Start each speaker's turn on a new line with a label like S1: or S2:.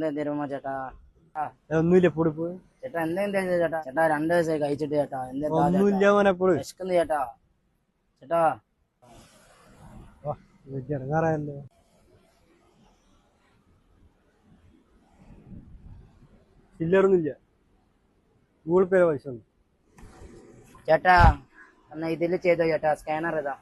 S1: എന്തെങ്കിലും തരുമോ ചേട്ടാ?
S2: ഒന്നുമില്ല പൊടി പോയി
S1: ചേട്ടാ എന്തെങ്കിലും തരുമോ ചേട്ടാ? ചേട്ടാ 2 ദിവസമായി കഴിച്ചിട്ട് ചേട്ടാ.
S2: ഒന്നുമില്ല മോനെ പൊടി
S1: വിശക്കുന്നു ചേട്ടാ. ചേട്ടാ
S2: ഇറങ്ങാറായല്ലോ. ചില്ലറൊന്നുമില്ല. ഗൂഗിൾ പേ പൈസ
S1: ചേട്ടാ എന്നാ ഇതില് ചെയ്തോ ചേട്ടാ. സ്കാനർ ഇതാ.